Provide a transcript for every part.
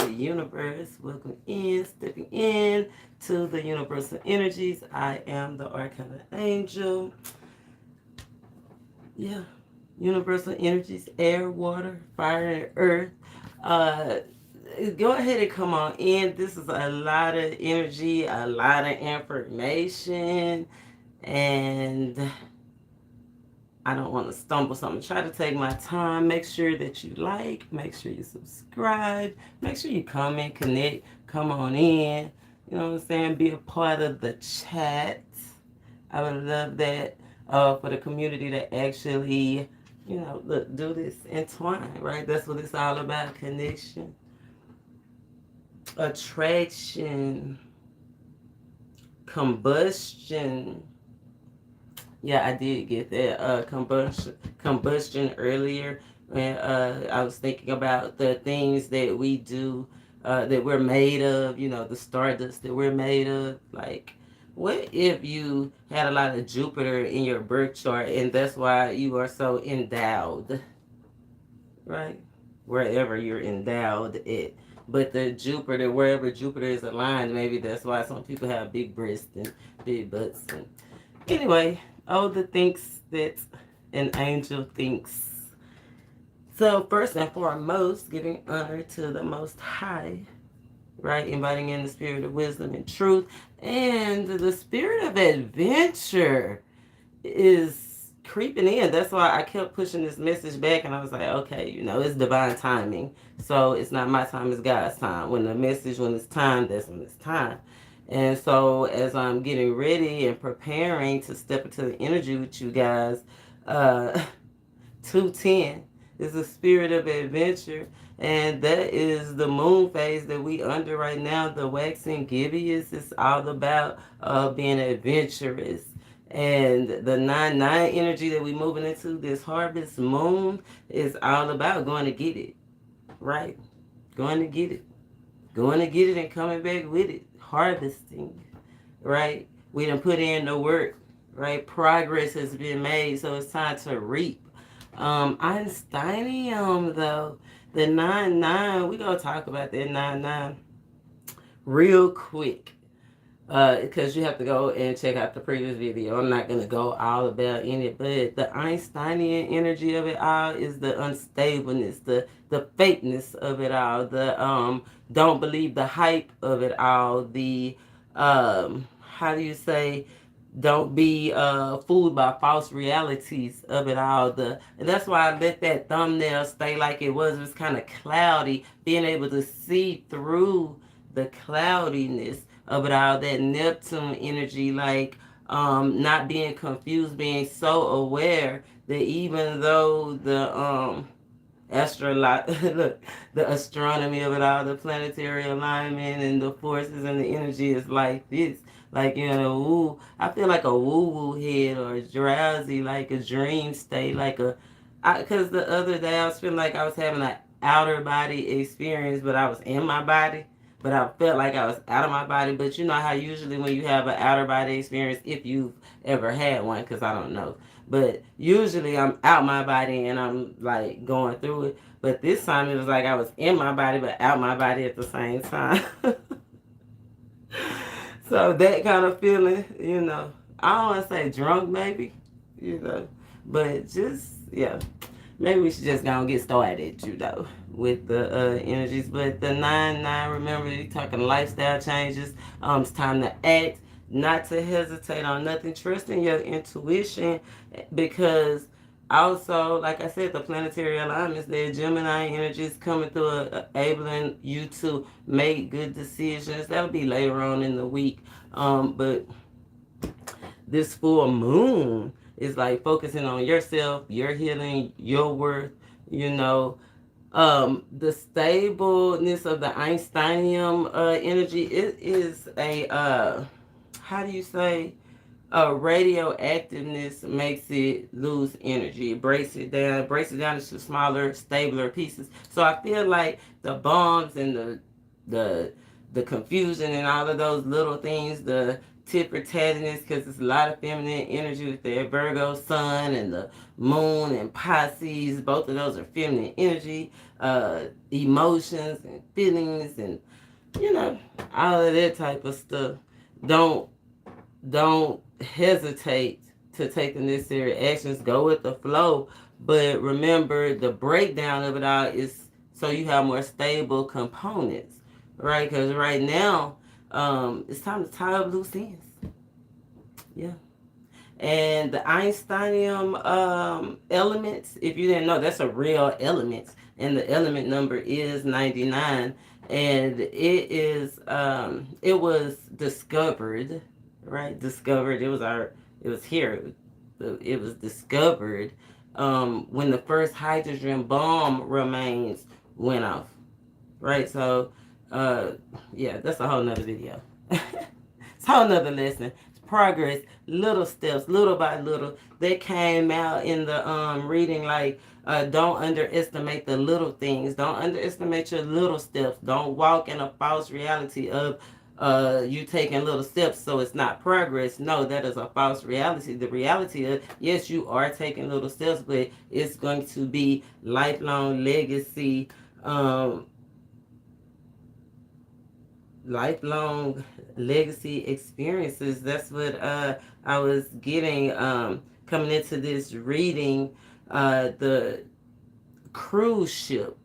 Universe. Welcome in, stepping in to the universal energies. I am the ArcanaAngel. Yeah, universal energies, air, water, fire, and earth. Uh, Go ahead and come on in. This is a lot of energy, a lot of information, and I don't want to stumble something. Try to take my time. Make sure that you like. Make sure you subscribe. Make sure you comment, connect, come on in. You know what I'm saying? Be a part of the chat. I would love that for the community to actually, look, do this entwine, right? That's what it's all about, connection, attraction, combustion. Yeah, I did get that combustion earlier when I was thinking about the things that we do that we're made of, the stardust that we're made of. Like, what if you had a lot of Jupiter in your birth chart and that's why you are so endowed, right? Wherever you're endowed at. But the Jupiter, wherever Jupiter is aligned, maybe that's why some people have big breasts and big butts. And anyway, the thinks that an angel thinks. So first and foremost, giving honor to the Most High, right? Inviting in the spirit of wisdom and truth. And the spirit of adventure is creeping in. That's why I kept pushing this message back and I was like, okay, it's divine timing. So it's not my time, it's God's time. When it's time, that's when it's time. And so as I'm getting ready and preparing to step into the energy with you guys, uh 210 is the spirit of adventure, and that is the moon phase that we under right now. The waxing gibbous is all about being adventurous. And the 9-9 energy that we moving into this harvest moon is all about going to get it, right? Going to get it. Going to get it and coming back with it. Harvesting, right? We done put in the work, right? Progress has been made, so it's time to reap. Einsteinium, though, the 9-9, we gonna talk about that 9-9 real quick. Because you have to go and check out the previous video. I'm not gonna go all about in it, but the Einsteinian energy of it all is the unstableness, the fakeness of it all, the don't believe the hype of it all, the how do you say, don't be fooled by false realities of it all. And that's why I let that thumbnail stay like it was. It was kind of cloudy, being able to see through the cloudiness of it all, that Neptune energy, like not being confused, being so aware that even though the look, the astronomy of it all, the planetary alignment and the forces and the energy is like this. Like, woo, I feel like a woo-woo head or drowsy, like a dream state, because the other day I was feeling like I was having an outer body experience, but I was in my body, but I felt like I was out of my body. But you know how usually when you have an outer body experience, if you've ever had one, because I don't know, but usually I'm out my body and I'm like going through it. But this time it was like I was in my body but out my body at the same time. So that kind of feeling, I don't want to say drunk maybe, but just, yeah. Maybe we should just go and get started, with the energies. But the 9-9, remember, you're talking lifestyle changes. It's time to act, not to hesitate on nothing. Trust in your intuition, because also, like I said, the planetary alignments, the Gemini energies coming through, enabling you to make good decisions. That'll be later on in the week. But this full moon is like focusing on yourself, your healing, your worth, the stableness of the Einsteinium energy. It is a how do you say, radioactiveness makes it lose energy. It breaks it down into smaller, stabler pieces. So I feel like the bombs and the the confusion and all of those little things, the tipper-tattiness, because it's a lot of feminine energy with the Virgo sun and the moon and Pisces. Both of those are feminine energy, emotions and feelings and, all of that type of stuff. Don't hesitate to take the necessary actions. Go with the flow, but remember the breakdown of it all is so you have more stable components, right? Because right now, it's time to tie up loose ends. Yeah. And the Einsteinium elements, if you didn't know, that's a real element, and the element number is 99, and it was discovered, right? Discovered. It was here. It was discovered when the first hydrogen bomb remains went off, right? So, yeah, that's a whole nother video. It's a whole nother lesson. It's progress, little steps, little by little. That came out in the reading, like, don't underestimate the little things. Don't underestimate your little steps. Don't walk in a false reality of you taking little steps so it's not progress. No, that is a false reality. The reality of, yes, you are taking little steps, but it's going to be lifelong legacy, experiences. That's what I was getting coming into this reading, the cruise ship.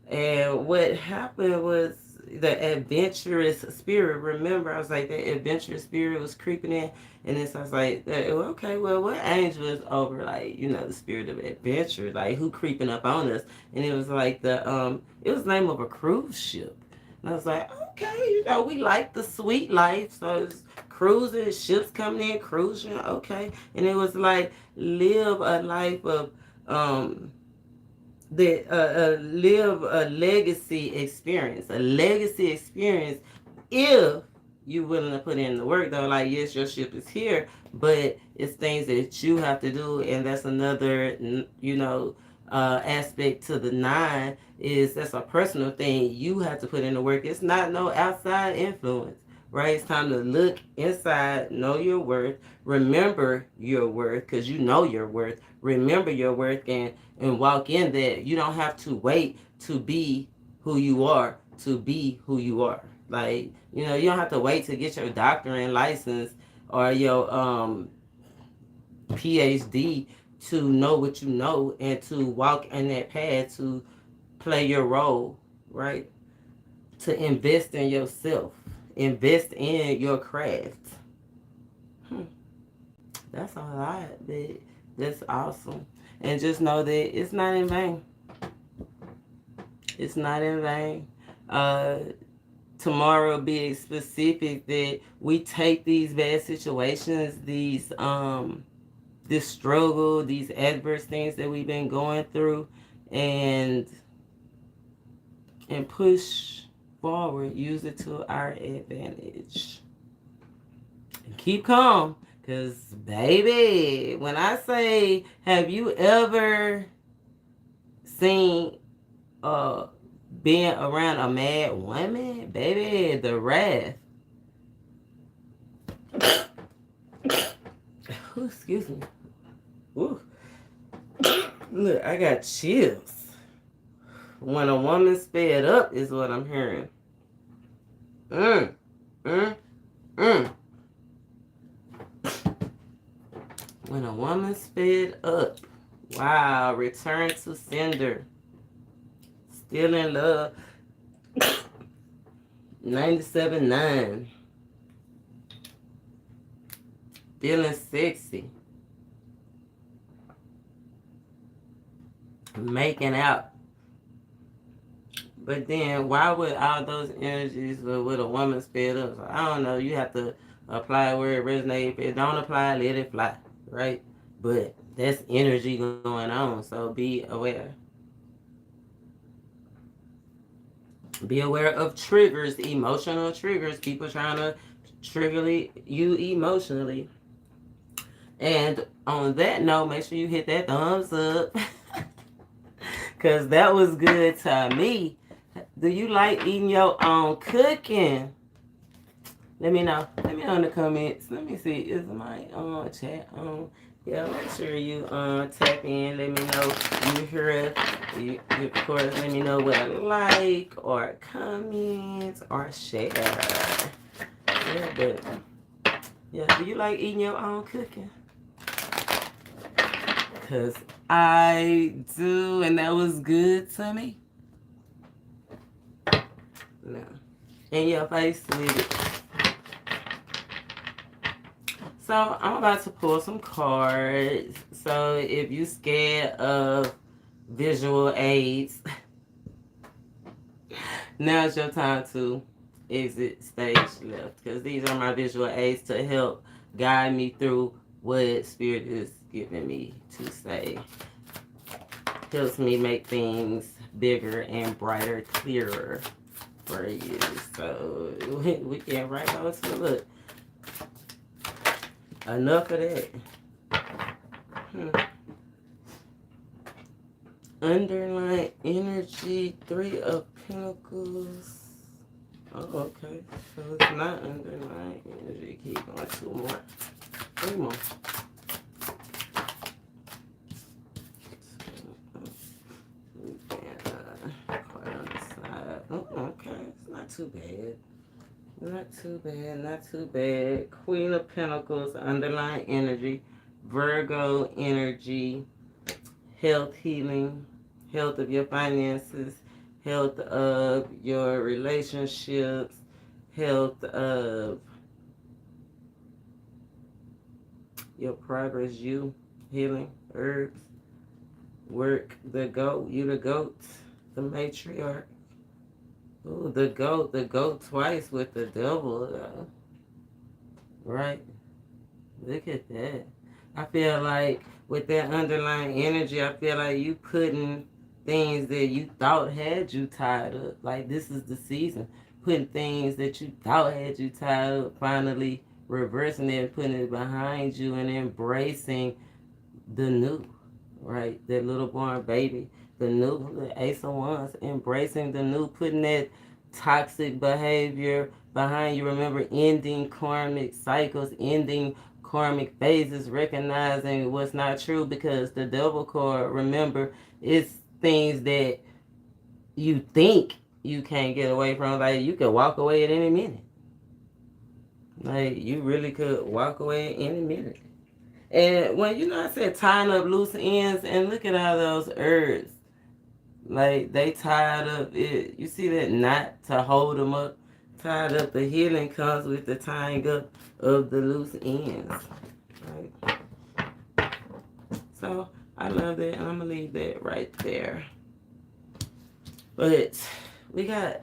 And what happened was the adventurous spirit. Remember, I was like, that adventurous spirit was creeping in. And then so I was like, okay, well, what angel is over, like, the spirit of adventure? Like, who creeping up on us? And it was like it was the name of a cruise ship. And I was like, okay, we like the sweet life. So it's cruising, ships coming in, cruising, okay. And it was like, live a life of, live a legacy experience. A legacy experience if you're willing to put in the work, though. Like, yes, your ship is here, but it's things that you have to do. And that's another, aspect to the 9 is that's a personal thing. You have to put in the work. It's not no outside influence, right? It's time to look inside, know your worth, remember your worth, because you know your worth. Remember your worth and walk in that. You don't have to wait to be who you are to be who you are. Like, you don't have to wait to get your doctorate license or your PhD to know what you know and to walk in that path to play your role, right? To invest in yourself, invest in your craft. That's a lot, but that's awesome. And just know that it's not in vain. It's not in vain. Tomorrow be specific that we take these bad situations, these this struggle, these adverse things that we've been going through, and push forward, use it to our advantage. And keep calm, because, baby, when I say, have you ever seen being around a mad woman? Baby, the wrath. Ooh, excuse me. Ooh. Look, I got chills. When a woman's fed up is what I'm hearing. When a woman's fed up. Wow, return to sender. Still in love. 97.9. Feeling sexy. Making out. But then, why would all those energies with a woman's fed up? So, I don't know. You have to apply where it resonates. If it don't apply, let it fly, right? But that's energy going on, so be aware. Be aware of triggers, emotional triggers. People trying to trigger you emotionally. And on that note, make sure you hit that thumbs up. Because that was good to me. Do you like eating your own cooking? Let me know. Let me know in the comments. Let me see. Is my chat on? Yeah, make sure you tap in. Let me know you hear. Of course, let me know what I like or comment or share. Yeah, but yeah, do you like eating your own cooking? Cause I do, and that was good to me. No. In your face with it. So I'm about to pull some cards. So if you scared of visual aids, now's your time to exit stage left. Because these are my visual aids to help guide me through what Spirit is giving me to say. Helps me make things bigger and brighter, clearer for you. So we can right on to look. Enough of that. Underlying energy, 3 of Pentacles. Oh, okay. So it's not underlying energy. Keep going. 2 more. 3 more. Card on the side. Oh, okay. It's not too bad. Not too bad, not too bad. Queen of Pentacles, underlying energy, Virgo energy, health healing, health of your finances, health of your relationships, health of your progress, you, healing, herbs, work, the goat, you the goat, the matriarch. Ooh, the goat twice with the devil, right? Look at that. I feel like with that underlying energy, I feel like you putting things that you thought had you tied up. Like this is the season. Putting things that you thought had you tied up, finally reversing it, putting it behind you and embracing the new, right? That little born baby, the new, the Ace of Wands, embracing the new, putting that toxic behavior behind you. Remember, ending karmic cycles, ending karmic phases, recognizing what's not true, because the devil card, remember, it's things that you think you can't get away from. Like you could walk away at any minute. Like you really could walk away at any minute. And when I said tying up loose ends, and look at all those herbs. Like they tied up it. You see that knot to hold them up, tied up. The healing comes with the tying up of the loose ends. Right. So I love that, and I'm gonna leave that right there. But we got,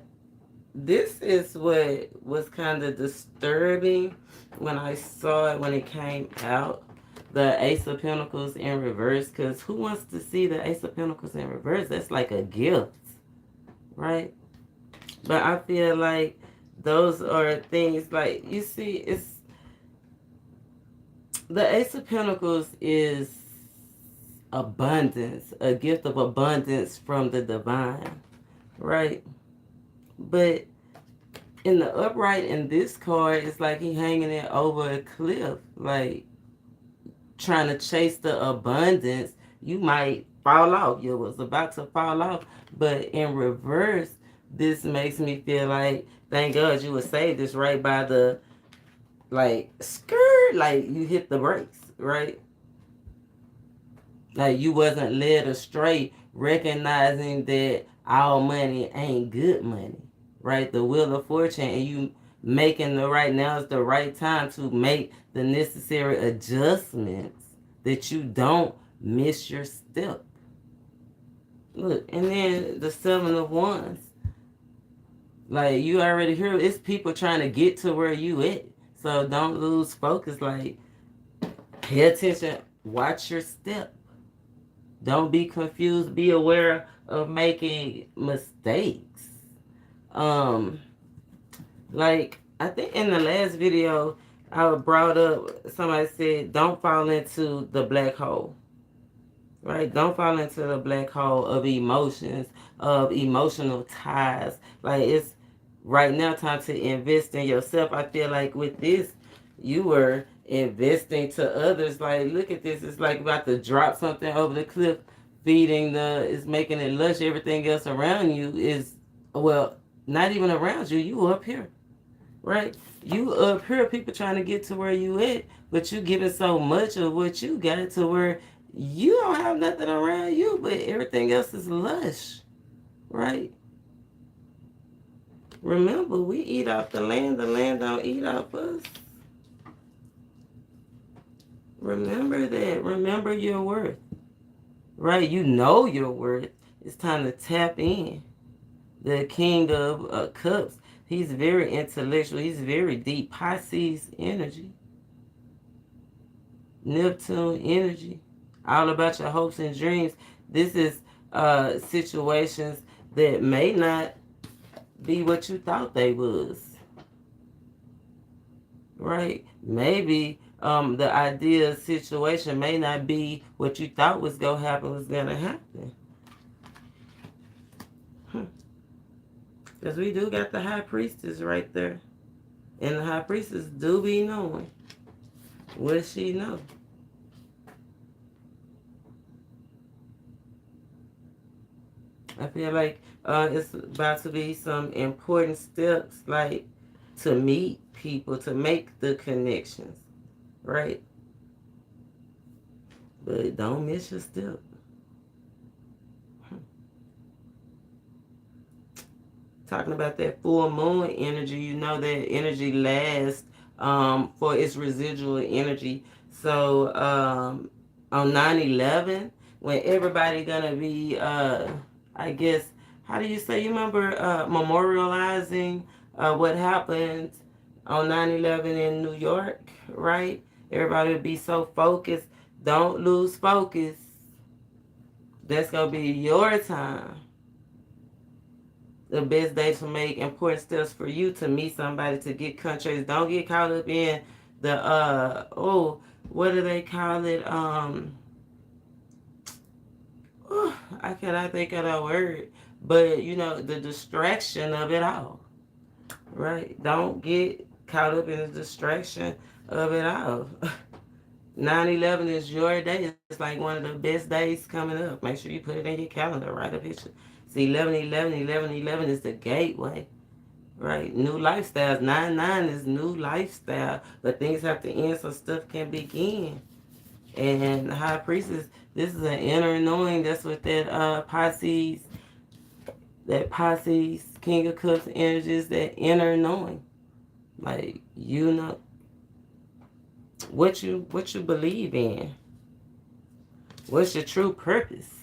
this is what was kind of disturbing when I saw it when it came out. The Ace of Pentacles in reverse, because who wants to see the Ace of Pentacles in reverse? That's like a gift, right? But I feel like those are things like, you see, it's, the Ace of Pentacles is abundance, a gift of abundance from the divine, right? But in the upright in this card, it's like he hanging it over a cliff, like trying to chase the abundance. You might fall off. You was about to fall off. But in reverse, this makes me feel like, thank God you were saved. This right by the, like, skirt, like you hit the brakes, right? Like you wasn't led astray, recognizing that all money ain't good money, right? The wheel of fortune, and you making the right, now is the right time to make the necessary adjustments that you don't miss your step. Look, and then the 7 of Wands. Like you already hear, it's people trying to get to where you at. So don't lose focus. Like pay attention, watch your step. Don't be confused. Be aware of making mistakes. Like I think in the last video I brought up, somebody said don't fall into the black hole. Right? Don't fall into the black hole of emotions, of emotional ties. Like it's right now, time to invest in yourself. I feel like with this, you were investing to others. Like, look at this. It's like about to drop something over the cliff, it's making it lush. Everything else around you is, well, not even around you. You up here, right? You up here, people trying to get to where you at, but you giving so much of what you got to where you don't have nothing around you, but everything else is lush, right? Remember, we eat off the land don't eat off us. Remember that. Remember your worth, right? You know your worth. It's time to tap in. The King of Cups, he's very intellectual. He's very deep. Pisces energy. Neptune energy. All about your hopes and dreams. This is situations that may not be what you thought they was. Right? Maybe the ideal situation may not be what you thought was going to happen was going to happen. Because we do got the High Priestess right there. And the High Priestess do be knowing what she know. I feel like it's about to be some important steps, like to meet people, to make the connections, right? But don't miss your step. Talking about that full moon energy, you know that energy lasts for its residual energy. So on 9/11, when everybody gonna be, I guess, how do you say? You remember memorializing what happened on 9/11 in New York, right? Everybody would be so focused. Don't lose focus. That's gonna be your time. The best day to make important steps for you to meet somebody, to get countries. Don't get caught up in the what do they call it? I cannot think of that word. But you know, the distraction of it all. Right? Don't get caught up in the distraction of it all. 9/11 is your day. It's like one of the best days coming up. Make sure you put it in your calendar. Write a picture. See, 11/11 is the gateway, right? New lifestyles. 9/9 is new lifestyle, but things have to end so stuff can begin. And High Priestess, this is an inner knowing. That's what that Pisces, King of Cups energy is, that inner knowing. Like, you know what you believe in. What's your true purpose?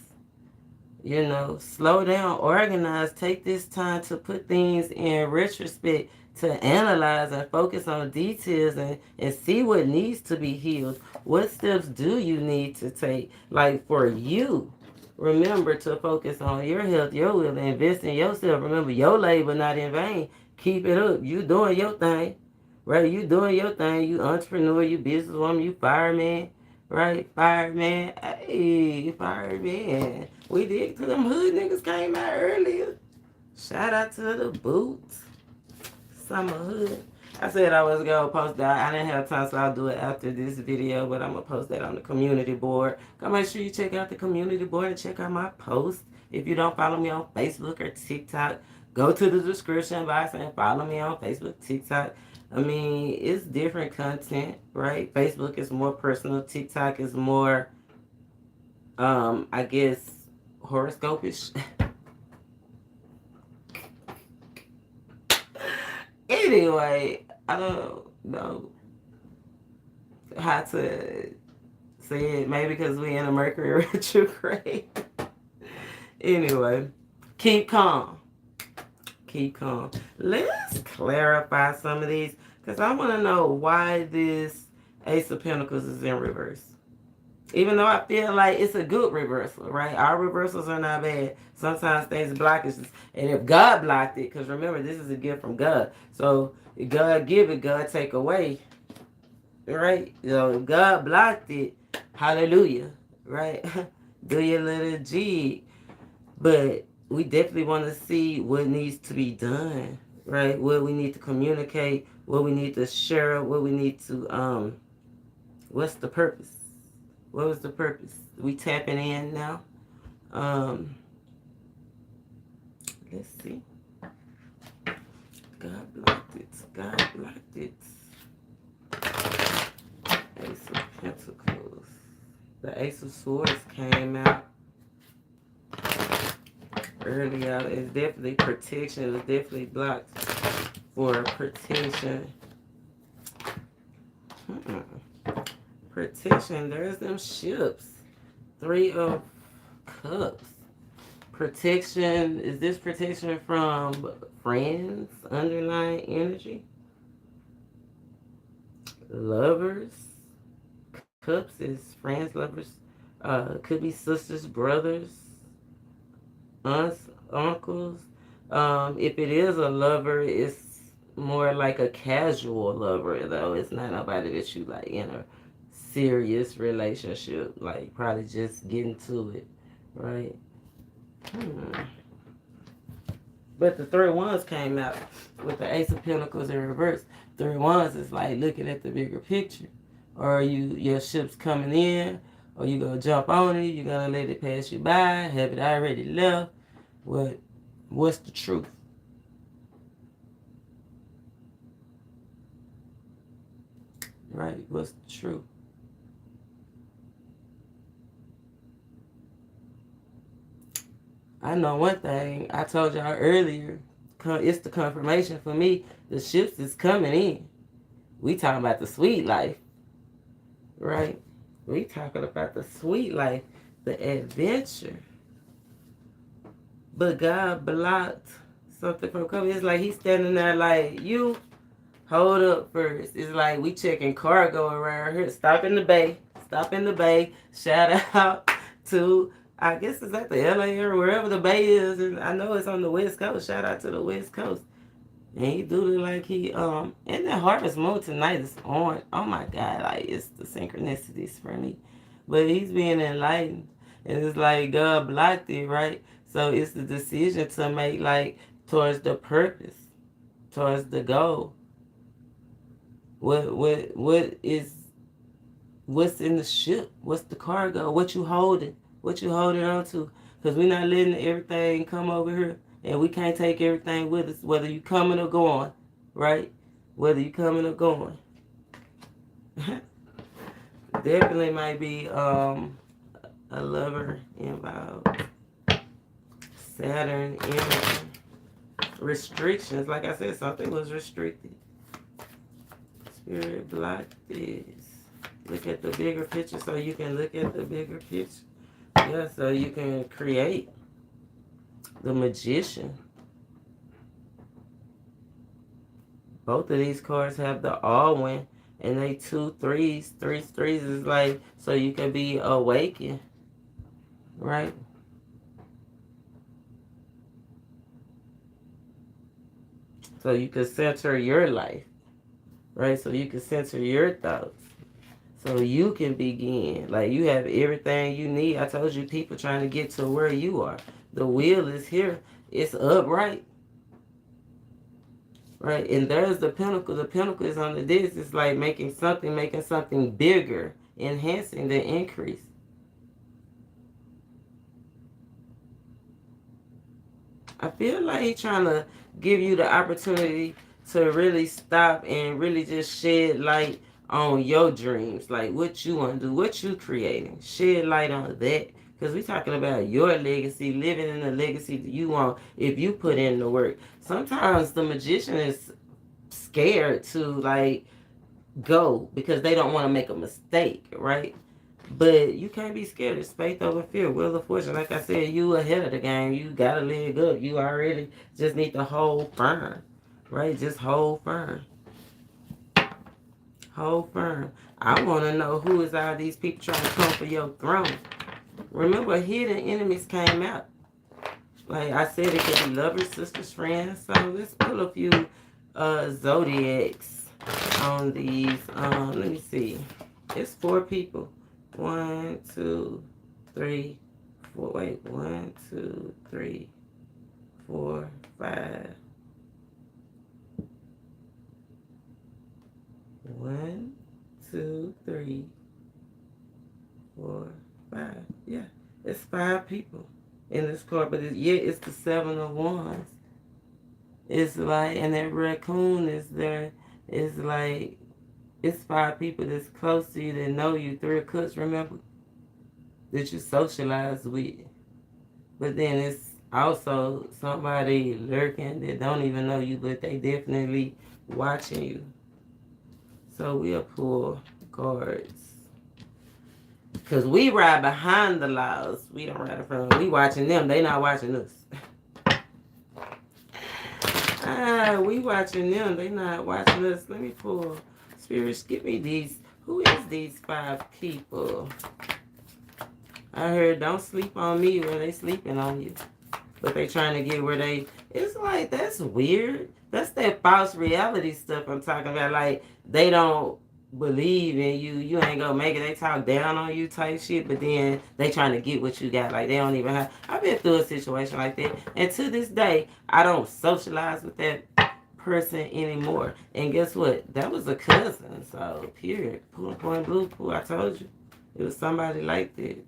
You know, slow down, organize, take this time to put things in retrospect, to analyze and focus on details and see what needs to be healed. What steps do you need to take? Like for you, remember to focus on your health, your will, invest in yourself. Remember, your labor not in vain. Keep it up. You doing your thing, right? You doing your thing. You entrepreneur, you businesswoman, you fireman. Right, fireman. Hey, fireman. We did, cause them hood niggas came out earlier. Shout out to the boots. Summer hood. I said I was gonna post that. I didn't have time, so I'll do it after this video, but I'm gonna post that on the community board. Go make sure you check out the community board and check out my posts. If you don't follow me on Facebook or TikTok, go to the description box and follow me on Facebook, TikTok. I mean, it's different content, right? Facebook is more personal. TikTok is more, I guess, horoscope-ish. Anyway, I don't know how to say it. Maybe because we in a Mercury retrograde. Anyway, keep calm. Keep calm. Let's clarify some of these, because I want to know why this Ace of Pentacles is in reverse. Even though I feel like it's a good reversal, right? Our reversals are not bad. Sometimes things block us. And if God blocked it, because remember, this is a gift from God. So if God give it, God take away. Right? So if God blocked it, hallelujah. Right? Do your little jig. But we definitely want to see what needs to be done. right? What we need to communicate, what we need to share, what we need to, what's the purpose? What was the purpose? We tapping in now. Um, let's see. God blocked it. God blocked it. Ace of Pentacles. The Ace of Swords came out earlier. It's definitely protection. It's definitely blocked for protection. Protection. There's them ships. 3 of Cups. Protection. Is this protection from friends? Underlying energy? Lovers. Cups is friends, lovers. Could be sisters, brothers, aunts, uncles. If it is a lover, it's more like a casual lover, though. It's not nobody that you like in a serious relationship. Like, probably just getting to it, right? But the 3 of Wands came out with the Ace of Pentacles in reverse. 3 of Wands is like looking at the bigger picture. Or your ship's coming in, or you gonna jump on it, you're gonna let it pass you by, have it already left. What's the truth? Right? What's the truth? I know one thing. I told y'all earlier. It's the confirmation for me. The ships is coming in. We talking about the sweet life, right? We talking about the sweet life, the adventure. But God blocked something from coming. It's like he's standing there like, you hold up first. It's like we checking cargo around here. Stop in the bay. Stop in the bay. Shout out to, I guess it's at the LA area, wherever the bay is. And I know it's on the West Coast. Shout out to the West Coast. And he do look like he, and that harvest moon tonight is on. Oh my God, like it's the synchronicities for me. But he's being enlightened. And it's like God blocked it, right? So it's the decision to make, like, towards the purpose, towards the goal. What is, what's in the ship? What's the cargo? What you holding? What you holding on to? Because we're not letting everything come over here. And we can't take everything with us, whether you coming or going, right? Whether you coming or going. Definitely might be a lover involved. Saturn energy. Restrictions. Like I said, something was restricted. Spirit block this. Look at the bigger picture so you can look at the bigger picture. Yeah, so you can create. The Magician. Both of these cards have the all-win. And they 2 3s. 3 3s is like, so you can be awakened. Right? So you can center your life. Right? So you can center your thoughts. So you can begin. Like, you have everything you need. I told you, people trying to get to where you are. The wheel is here. It's upright. Right? And there's the pinnacle. The pinnacle is on the disc. It's like making something bigger, enhancing the increase. I feel like he's trying to give you the opportunity to really stop and really just shed light on your dreams. Like, what you want to do, what you creating. Shed light on that. Because we're talking about your legacy, living in the legacy that you want if you put in the work. Sometimes the magician is scared to, like, go because they don't want to make a mistake, right? But you can't be scared. It's faith over fear. Wheel of Fortune. Like I said, you ahead of the game. You got a leg up. You already just need to hold firm, right? Just hold firm. Hold firm. I want to know who is all these people trying to come for your throne. Remember, hidden enemies came out. Like I said, it could be lovers, sisters, friends. So let's pull a few zodiacs on these. Let me see. It's 4 people. 1, 2, 3, 4. Wait, 1, 2, 3, 4, 5, It's 5 people in this card, but it's the 7 of Wands. It's like, and that raccoon is there. It's like, it's 5 people that's close to you that know you. 3 of Cups, remember? That you socialize with. But then it's also somebody lurking that don't even know you, but they definitely watching you. So we'll pull cards. Because we ride behind the laws. We don't ride in front of them. We watching them. They not watching us. We watching them. They not watching us. Let me pull. Spirits, give me these. Who is these 5 people? I heard don't sleep on me where they sleeping on you. But they trying to get where they... It's like, that's weird. That's that false reality stuff I'm talking about. Like, they don't believe in you. You ain't gonna make it. They talk down on you type shit. But then they trying to get what you got. Like, they don't even have... I've been through a situation like that. And to this day, I don't socialize with that person anymore. And guess what? That was a cousin. So, period. Point blue, pool. I told you. It was somebody like that.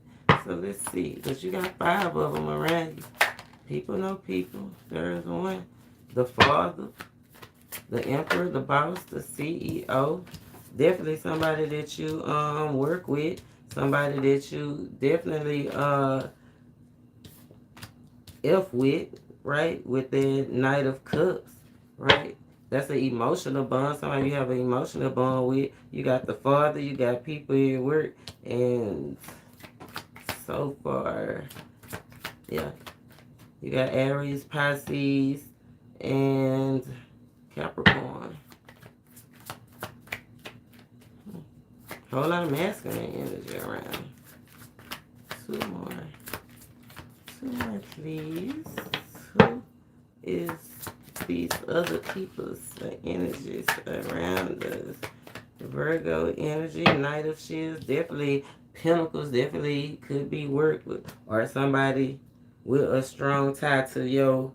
So, let's see. Because you got 5 of them around you. People know people. There's one. The father, the emperor, the boss, the CEO. Definitely somebody that you work with. Somebody that you definitely F with, right? With the Knight of Cups, right? That's an emotional bond. Somebody you have an emotional bond with. You got the father, you got people in work, and so far, yeah. You got Aries, Pisces, and Capricorn. Whole lot of masculine energy around. 2 more. 2 more, please. Who is these other people's energies around us? Virgo energy, Knight of Shields, definitely Pentacles, definitely could be worked with, or somebody with a strong tie to your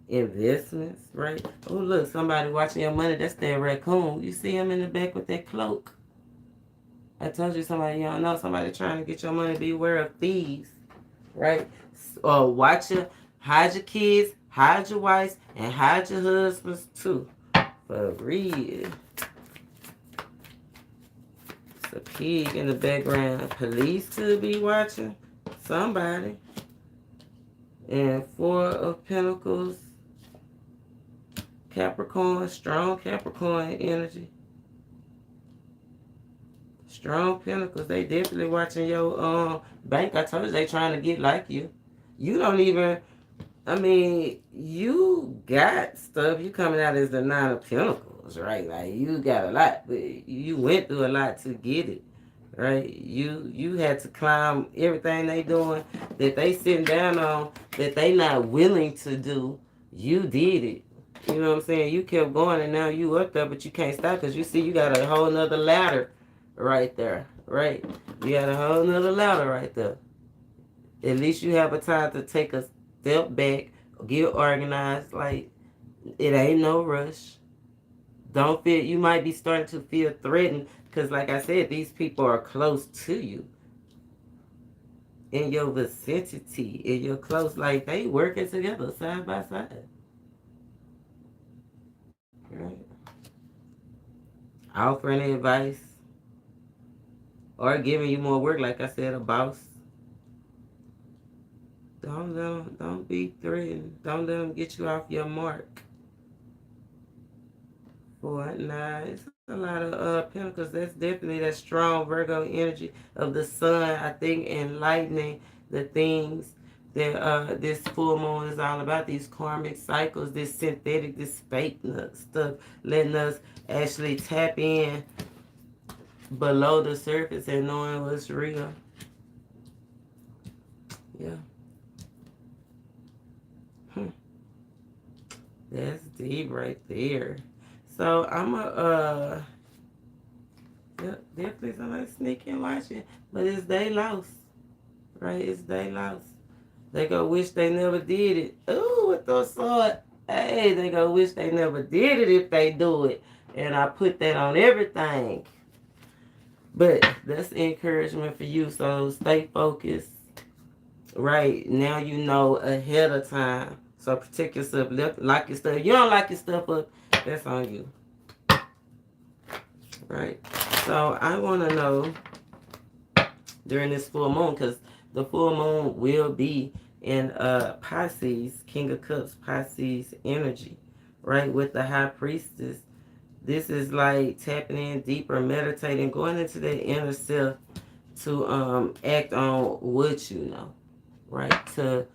investments, right? Oh, look, somebody watching your money. That's that raccoon. You see him in the back with that cloak. I told you somebody you don't know. Somebody trying to get your money. Beware of thieves, right? Watch your, hide your kids, hide your wives, and hide your husbands too. For real. It's a pig in the background. Police could be watching. Somebody. And 4 of Pentacles. Capricorn, strong Capricorn energy. Strong Pentacles, they definitely watching your bank. I told you they trying to get like you. You don't even, I mean, you got stuff. You coming out as the 9 of Pentacles, right? Like, you got a lot, but you went through a lot to get it, right? You had to climb everything they doing that they sitting down on that they not willing to do. You did it. You know what I'm saying? You kept going and now you up there, but you can't stop because you see you got a whole nother ladder right there, right? You got a whole nother ladder right there. At least you have a time to take a step back, get organized. Like, it ain't no rush. Don't feel, you might be starting to feel threatened because, like I said, these people are close to you. In your vicinity, in your close, like, they working together side by side. Right? Offering advice or giving you more work, like I said, a boss. Don't be threatened. Don't let them get you off your mark. 4, 9. It's a lot of Pentacles. That's definitely that strong Virgo energy of the sun. I think enlightening the things that this full moon is all about. These karmic cycles, this synthetic, this fake stuff, letting us actually tap in below the surface and knowing what's real. Yeah. That's deep right there. So I'm yep, definitely somebody sneaking watching. But it's they lost. Right? It's they lost. They go wish they never did it. Ooh, with those sword. Hey, they go wish they never did it if they do it. And I put that on everything. But that's encouragement for you. So stay focused. right? Now you know ahead of time. So protect yourself. Lock your stuff. You don't lock your stuff up, that's on you, right? So I want to know during this full moon, because the full moon will be in Pisces, King of Cups, Pisces energy, right? With the High Priestess. This is like tapping in deeper, meditating, going into that inner self to act on what you know, right? To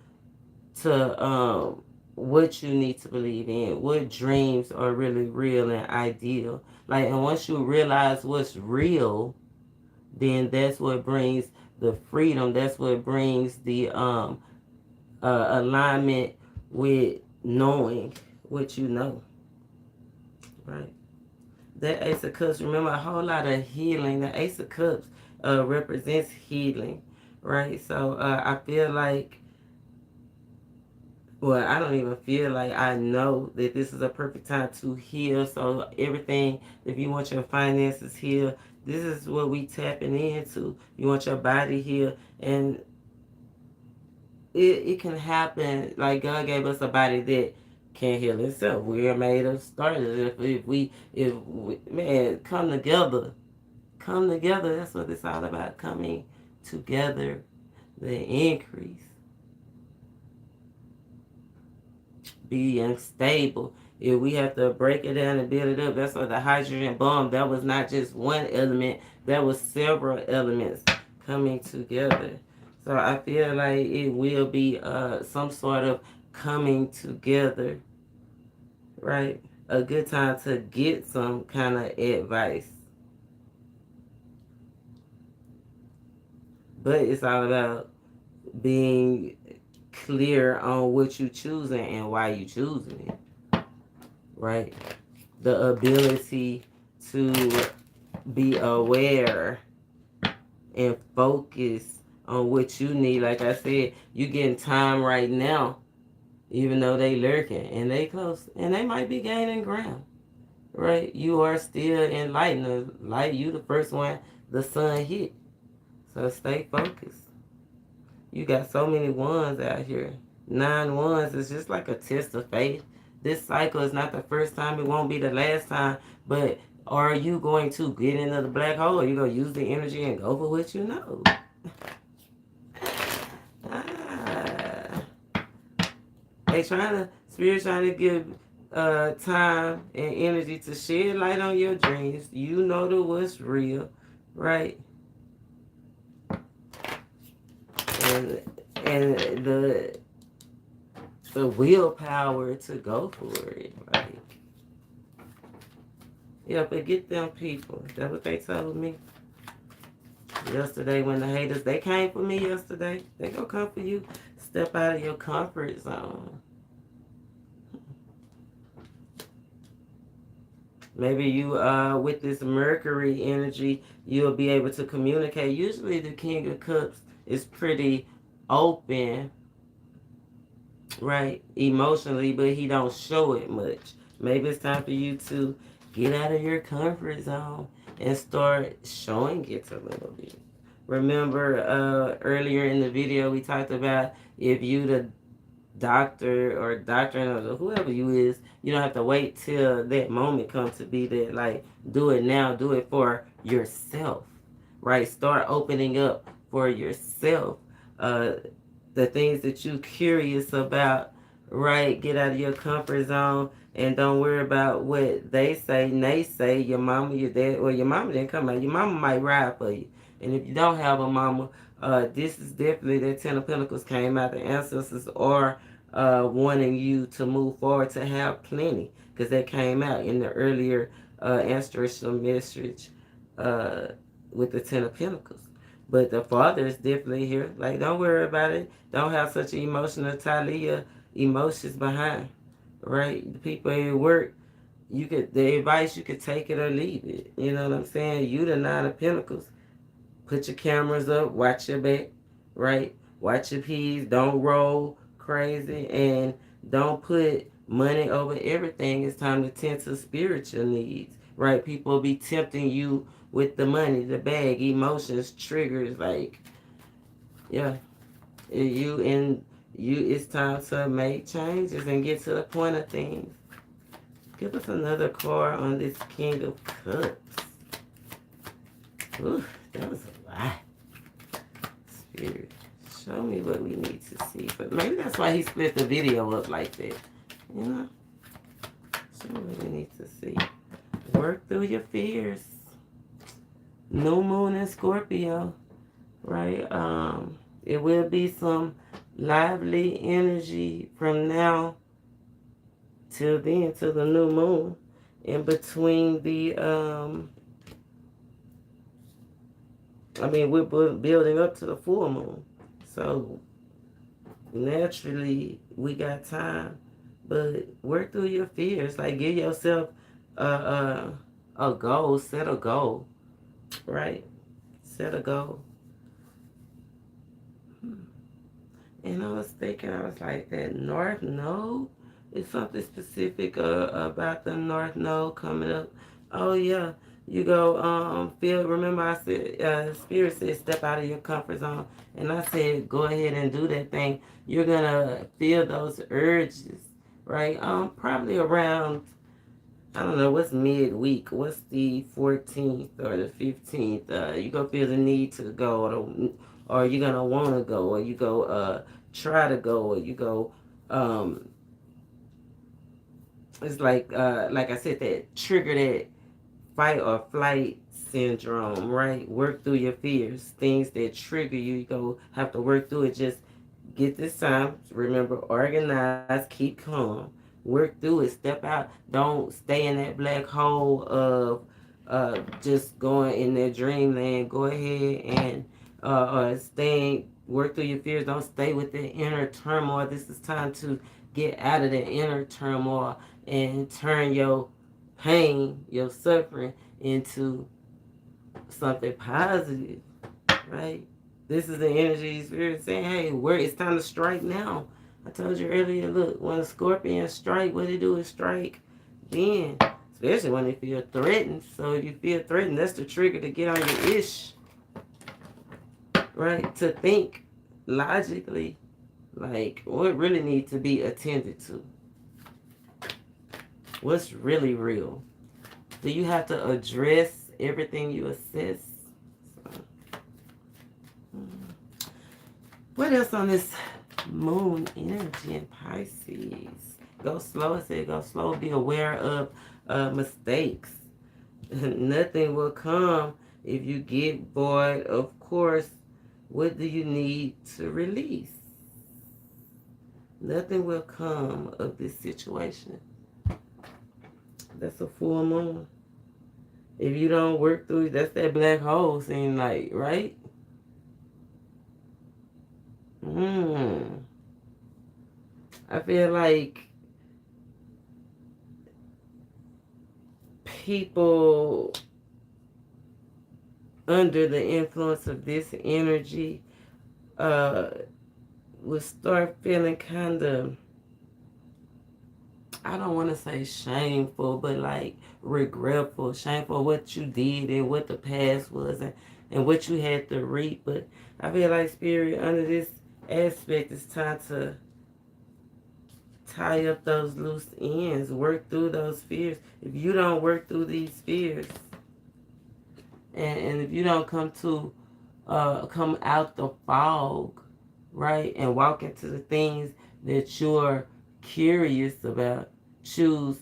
what you need to believe in, what dreams are really real and ideal. Like, and once you realize what's real, then that's what brings the freedom. That's what brings the alignment with knowing what you know, right? That Ace of Cups, remember, a whole lot of healing. The Ace of Cups represents healing, right? So I feel like, well, I don't even feel like, I know that this is a perfect time to heal. So everything, if you want your finances healed, this is what we tapping into. You want your body healed, and it can happen. Like, God gave us a body that can heal itself. We are made of starters. If we man, come together. That's what it's all about. Coming together, the increase. Be unstable. If we have to break it down and build it up, that's what the hydrogen bomb, that was not just one element, that was several elements coming together. So I feel like it will be some sort of coming together, right? A good time to get some kind of advice. But it's all about being clear on what you choosing and why you choosing it, right? The ability to be aware and focus on what you need. Like I said, you getting time right now, even though they lurking and they close and they might be gaining ground, right? You are still enlightened. The light, you the first one the sun hit. So stay focused. You got so many ones out here. 9 ones is just like a test of faith. This cycle is not the first time. It won't be the last time. But are you going to get into the black hole? Or you going to use the energy and go for what you know? They Spirit trying to give time and energy to shed light on your dreams. You know the what's real, right? And the willpower to go for it. Like, yeah, but get them people. That's what they told me yesterday when the haters, they came for me yesterday. They gonna come for you. Step out of your comfort zone. Maybe you, with this Mercury energy, you'll be able to communicate. Usually the King of Cups is pretty open, right, emotionally, but he don't show it much. Maybe it's time for you to get out of your comfort zone and start showing it a little bit. Remember, earlier in the video we talked about, if you the doctor or doctor or whoever you is, you don't have to wait till that moment comes to be that. Like, do it now. Do it for yourself, right? Start opening up for yourself. The things that you curious about, right? Get out of your comfort zone and don't worry about what they say, your mama, your dad. Well, your mama didn't come out. Your mama might ride for you. And if you don't have a mama, this is definitely that Ten of Pentacles came out. The ancestors are wanting you to move forward, to have plenty, because that came out in the earlier ancestral message with the Ten of Pentacles. But the Father is definitely here. Like, don't worry about it. Don't have such an emotional Talia emotions behind, right? The people at work, the advice, you could take it or leave it. You know what I'm saying? You the Nine of Pentacles. Put your cameras up, watch your back, right? Watch your P's, don't roll crazy, and don't put money over everything. It's time to tend to spiritual needs, right? People will be tempting you with the money, the bag, emotions, triggers, like, yeah. It's time to make changes and get to the point of things. Give us another card on this King of Cups. Ooh, that was a lot. Spirit, show me what we need to see. But maybe that's why he split the video up like that. You know? Show me what we need to see. Work through your fears. New moon in Scorpio, right? It will be some lively energy from now till then, to the new moon. In between the, we're building up to the full moon. So, naturally, we got time. But work through your fears. Like, give yourself a goal. Set a goal, right? Set a goal. And I was thinking, I was like, that North Node is something specific about the North Node coming up. Oh, yeah. You go, remember I said, Spirit said, step out of your comfort zone. And I said, go ahead and do that thing. You're going to feel those urges, right? Probably around, I don't know, what's midweek? What's the 14th or the 15th? You're going to feel the need to go, or you're going to want to go, or you go, try to go, or you go, it's like I said, that trigger, that fight or flight syndrome, right? Work through your fears, things that trigger you. You go have to work through it. Just get this time. Remember, organize, keep calm, work through it, step out. Don't stay in that black hole of just going in that dreamland. Go ahead and work through your fears. Don't stay with the inner turmoil. This is time to get out of the inner turmoil and turn your pain, your suffering, into something positive, right? This is the energy Spirit saying, hey, it's time to strike now. I told you earlier, look, when a scorpion strike, what they do is strike then, especially when they feel threatened. So if you feel threatened, that's the trigger to get on your ish, right? To think logically, like, what really needs to be attended to. What's really real? Do you have to address everything you assess? What else on this moon energy in Pisces? Go slow. I said go slow. Be aware of mistakes. Nothing will come if you get bored. Of course, what do you need to release? Nothing will come of this situation. That's a full moon. If you don't work through it, that's that black hole seem like, right? I feel like people under the influence of this energy will start feeling kind of, I don't want to say shameful, but like regretful, shameful what you did and what the past was, and what you had to reap. But I feel like Spirit, under this aspect, it's time to tie up those loose ends, work through those fears. If you don't work through these fears, and if you don't come out the fog, right, and walk into the things that you're curious about, choose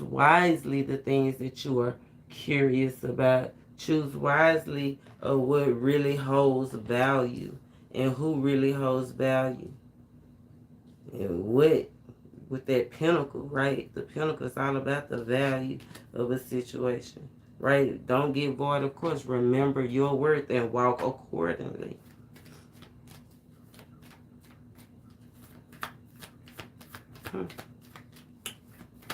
wisely the things that you are curious about. Choose wisely of what really holds value and who really holds value. And what, with that pinnacle, right? The pinnacle is all about the value of a situation, right? Don't get bored, of course. Remember your worth and walk accordingly.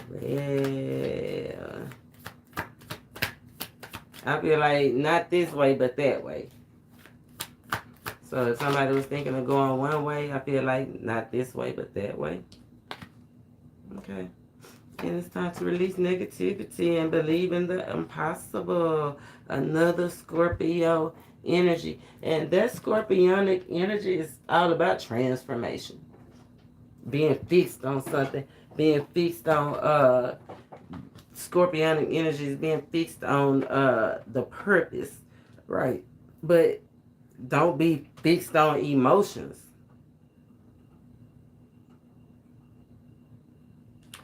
Well, I feel like not this way, but that way. So if somebody was thinking of going one way, I feel like not this way, but that way. Okay. And it's time to release negativity and believe in the impossible. Another Scorpio energy. And that scorpionic energy is all about transformation. Being fixed on something, being fixed on scorpionic energy is being fixed on the purpose, right? But don't be fixed on emotions.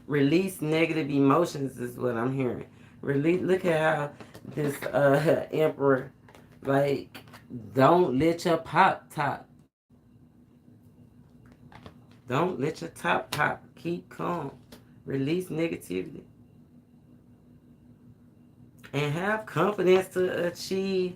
Release negative emotions is what I'm hearing. Release. Look at how this emperor, like, don't let your top. Don't let your top pop. Keep calm. Release negativity. And have confidence to achieve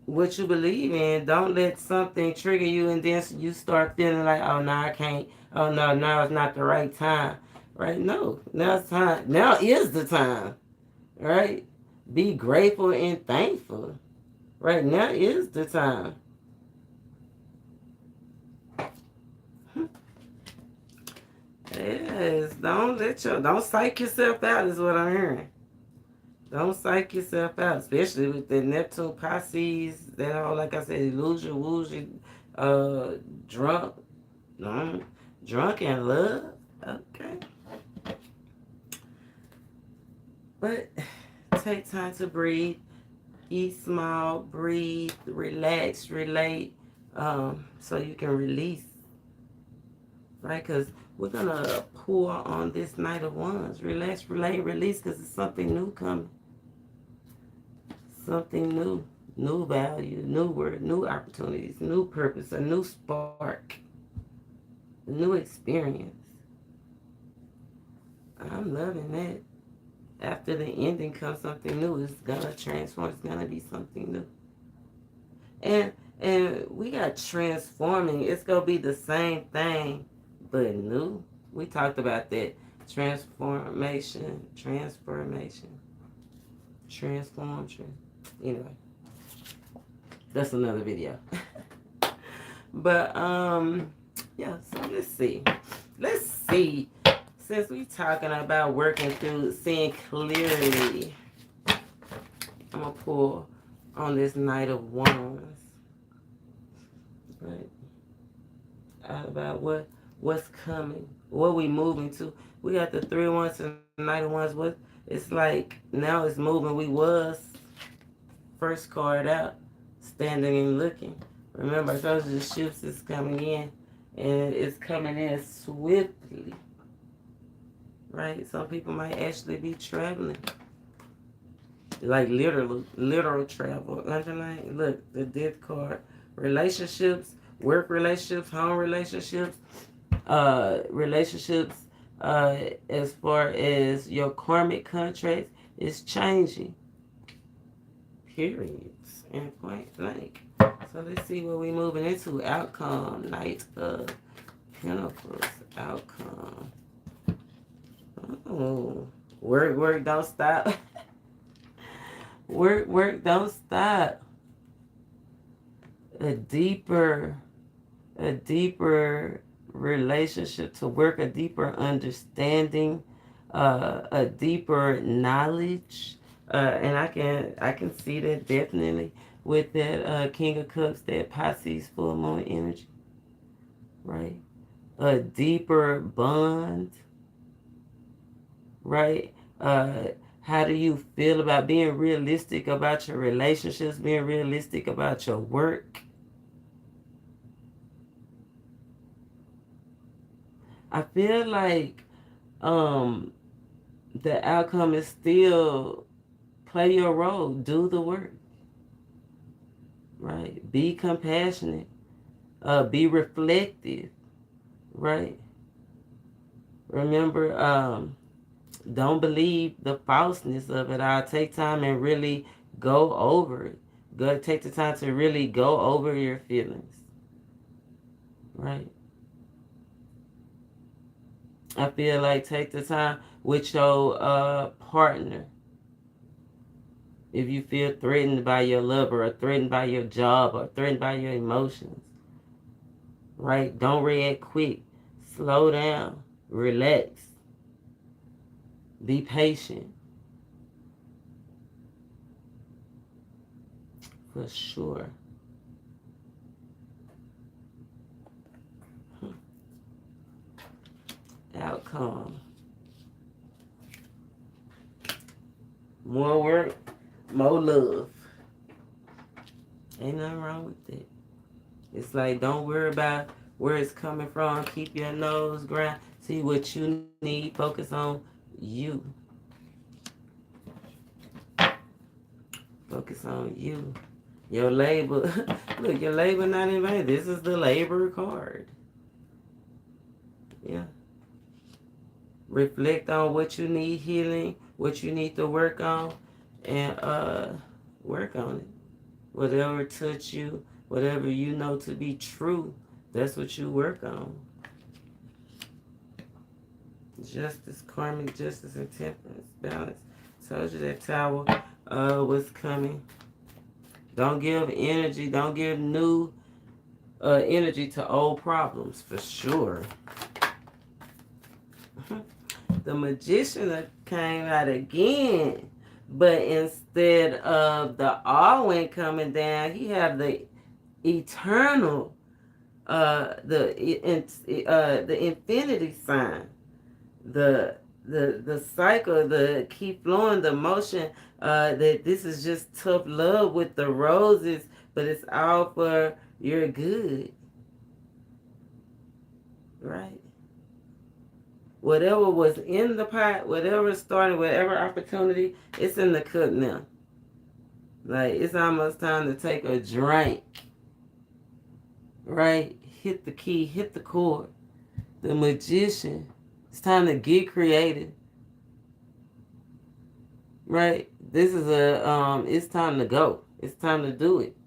what you believe in. Don't let something trigger you and then you start feeling like, oh, no, I can't. Oh, no, now it's not the right time. Right? No, now it's time. Now is the time. Right? Be grateful and thankful. Right? Now is the time. Yes, don't psych yourself out is what I'm hearing. Don't psych yourself out, especially with the Neptune Pisces, that whole, like I said, illusion, woozy, uh, drunk, drunk in love. Okay. But take time to breathe, eat small, breathe, relax, relate, so you can release, right? Because we're going to pour on this Knight of Wands. Relax, relate, release, because it's something new coming. Something new. New value, new word, new opportunities, new purpose, a new spark, a new experience. I'm loving that. After the ending comes something new. It's gonna transform. It's gonna be something new. And we got transforming. It's gonna be the same thing, but new. We talked about that. Transformation. Anyway, that's another video. But yeah, so let's see, since we talking about working through seeing clearly, I'm gonna pull on this Knight of Wands, right? About what's coming, what we moving to. We got the 3 of Wands and Knight of Wands. What it's like now, it's moving. We was first card out, standing and looking. Remember, I told you the shifts is coming in, and it's coming in swiftly, right? Some people might actually be traveling, like literal travel. Underline, look, the Death card. Relationships, work relationships, home relationships, relationships, as far as your karmic contracts, is changing. Periods and point blank. So let's see what we moving into. Outcome, Knight of Pentacles, outcome. Oh, work, don't stop. work, don't stop. A deeper relationship to work, a deeper understanding, a deeper knowledge, and I can see that definitely with that King of Cups, that Pisces full moon energy, right? A deeper bond, right? How do you feel about being realistic about your relationships, being realistic about your work? I feel like the outcome is still play your role, do the work, right? Be compassionate, be reflective, right? Remember, don't believe the falseness of it. I'll take time and really go over it. Go take the time to really go over your feelings, right? I feel like take the time with your partner. If you feel threatened by your lover, or threatened by your job, or threatened by your emotions, right? Don't react quick. Slow down. Relax. Be patient. for sure. Outcome. More work, more love. Ain't nothing wrong with it. It's like, don't worry about where it's coming from. Keep your nose ground. See what you need. Focus on you. Focus on you. Your labor. Look, your labor not in vain. This is the labor card. Yeah. Reflect on what you need healing, what you need to work on, and work on it. Whatever touch you, whatever you know to be true, that's what you work on. Justice, karmic justice, and temperance, balance. Told you that tower was coming. Don't give energy, don't give new energy to old problems, for sure. The magician came out again, but instead of the Alwyn coming down, he had the eternal, the infinity sign, the cycle, the keep flowing, the motion. That this is just tough love with the roses, but it's all for your good, right? Whatever was in the pot, whatever started, whatever opportunity, it's in the cup now. Like, it's almost time to take a drink. Right? Hit the key, hit the chord. The magician. It's time to get creative. Right? This is it's time to go. It's time to do it.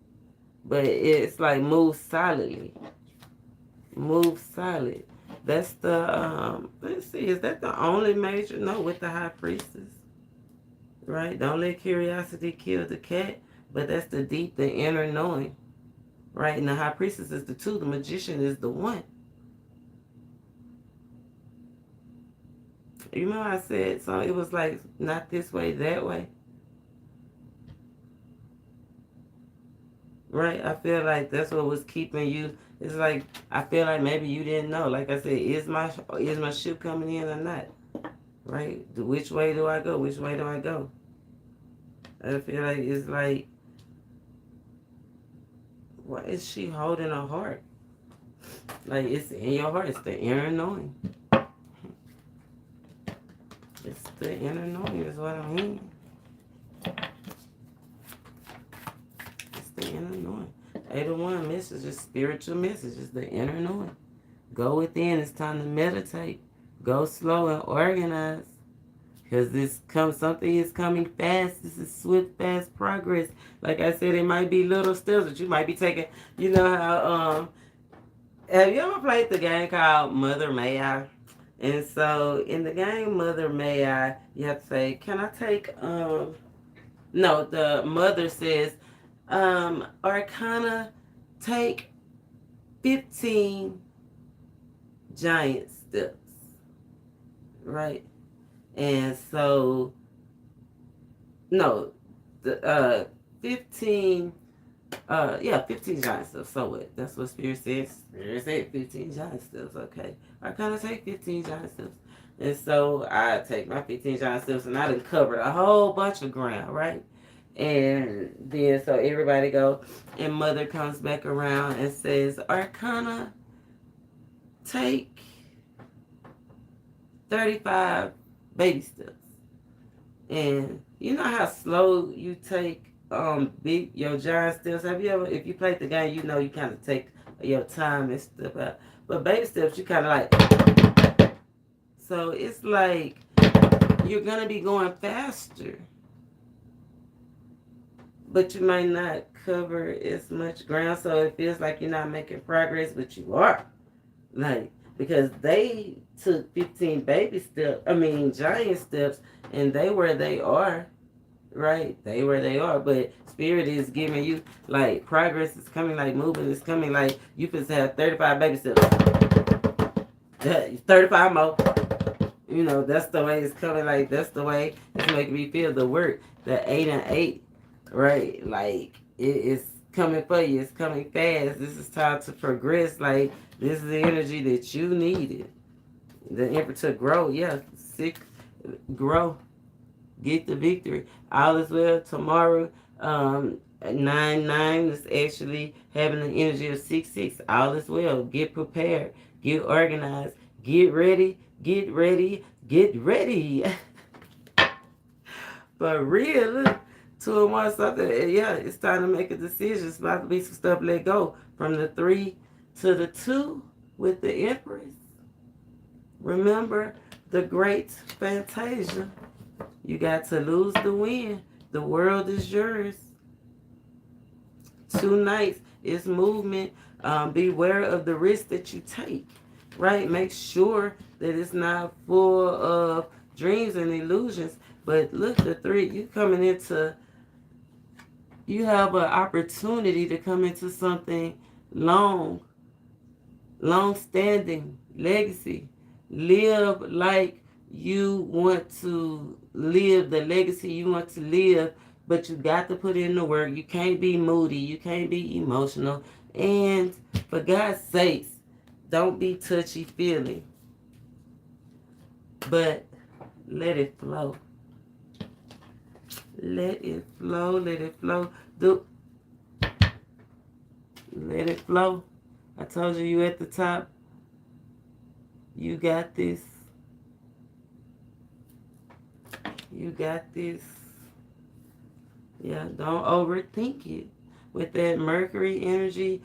But it's like move silently. Move silent. That's the, let's see, is that the only major? No, with the high priestess. Right? Don't let curiosity kill the cat, but that's the deep, the inner knowing. Right? And the high priestess is the 2, the magician is the 1. You know I said, so it was like, not this way, that way. Right? I feel like that's what was keeping you. It's like, I feel like maybe you didn't know. Like I said, is my ship coming in or not? Right? Which way do I go? Which way do I go? I feel like it's like, what is she holding her heart? Like, it's in your heart. It's the inner knowing. It's the inner knowing is what I mean. It's the inner knowing. 8 of 1 messages, spiritual messages, the inner knowing. Go within. It's time to meditate. Go slow and organize. Because something is coming fast. This is swift, fast progress. Like I said, it might be little steps that you might be taking. You know how, have you ever played the game called Mother May I? And so in the game Mother May I, you have to say, can I take, no, the mother says, Arcana, take 15 giant steps. Right? And so, no, the 15 giant steps. So what? That's what Spirit says. Spirit said 15 giant steps. Okay. I kind of take 15 giant steps. And so I take my 15 giant steps and I done covered a whole bunch of ground, right? And then so everybody go, and Mother comes back around and says, Arcana, take 35 baby steps. And you know how slow you take your giant steps? Have you ever, if you played the game, you know you kind of take your time and stuff out. But baby steps, you kind of like, so it's like you're going to be going faster. But you might not cover as much ground, so it feels like you're not making progress, but you are. Like, because they took 15 giant steps, and they where they are, right? They where they are, but Spirit is giving you, like, progress is coming, like, movement is coming, like, you could have 35 baby steps. 35 more. You know, that's the way it's coming, like, that's the way it's making me feel the work. The 8 and 8, right? Like, it's coming for you. It's coming fast. This is time to progress. Like, this is the energy that you needed. The Emperor to grow. Yeah, grow. Get the victory. All is well tomorrow. 9-9 is actually having the energy of 6-6. All is well. Get prepared. Get organized. Get ready. Get ready. Get ready. For real, look. 2 and 1 something. Yeah, it's time to make a decision. It's about to be some stuff let go. From the 3 to the 2 with the Empress. Remember the great Fantasia. You got to lose the win. The world is yours. 2 nights is movement. Beware of the risk that you take. Right? Make sure that it's not full of dreams and illusions. But look, the 3, you coming into, you have an opportunity to come into something long-standing legacy. Live like you want to live the legacy you want to live, but you got to put in the work. You can't be moody. You can't be emotional. And for God's sakes, don't be touchy-feely. But let it flow. Let it flow. Let it flow. Let it flow. I told you at the top. You got this. You got this. Yeah, don't overthink it. With that Mercury energy,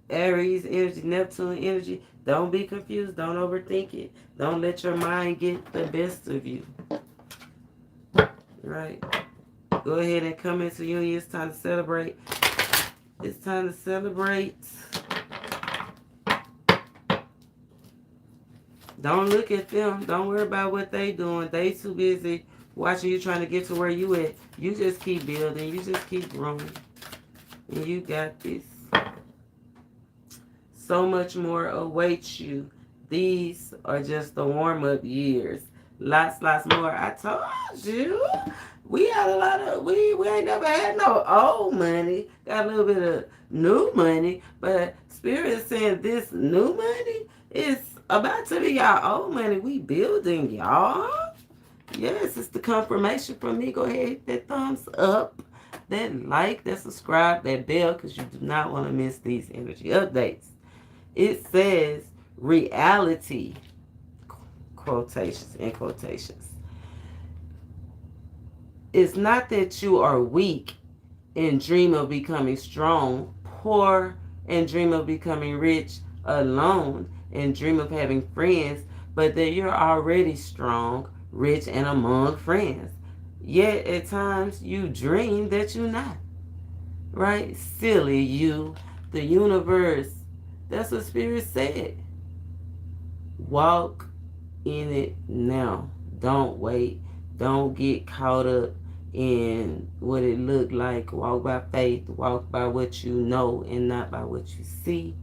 Aries energy, Neptune energy, don't be confused. Don't overthink it. Don't let your mind get the best of you. Right? Go ahead and come into union. It's time to celebrate. It's time to celebrate. Don't look at them. Don't worry about what they doing. They too busy watching you trying to get to where you at. You just keep building. You just keep growing. And you got this. So much more awaits you. These are just the warm-up years. Lots more. I told you. We had a lot of, we ain't never had no old money. Got a little bit of new money. But Spirit is saying this new money is about to be our old money. We building, y'all. Yes, it's the confirmation from me. Go ahead, hit that thumbs up, that like, that subscribe, that bell, because you do not want to miss these energy updates. It says reality, quotations and quotations. It's not that you are weak and dream of becoming strong, poor and dream of becoming rich, alone and dream of having friends, but that you're already strong, rich, and among friends. Yet at times you dream that you're not. Right? Silly you. The universe. That's what Spirit said. Walk in it now. Don't wait. Don't get caught up in what it looked like. Walk by faith. Walk by what you know and not by what you see.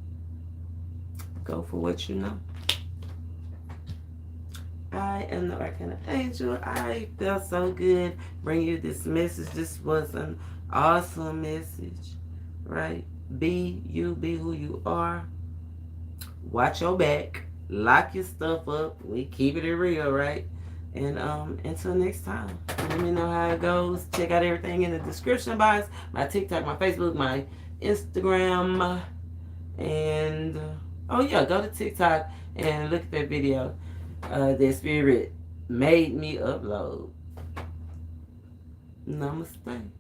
Go for what you know. I am the ArcanaAngel. I felt so good bringing you this message. This was an awesome message, right? Be you, be who you are. Watch your back. Lock your stuff up. We keep it real, right? And until next time, let me know how it goes. Check out everything in the description box. My TikTok, my Facebook, my Instagram, and oh yeah, go to TikTok and look at that video that Spirit made me upload. Namaste.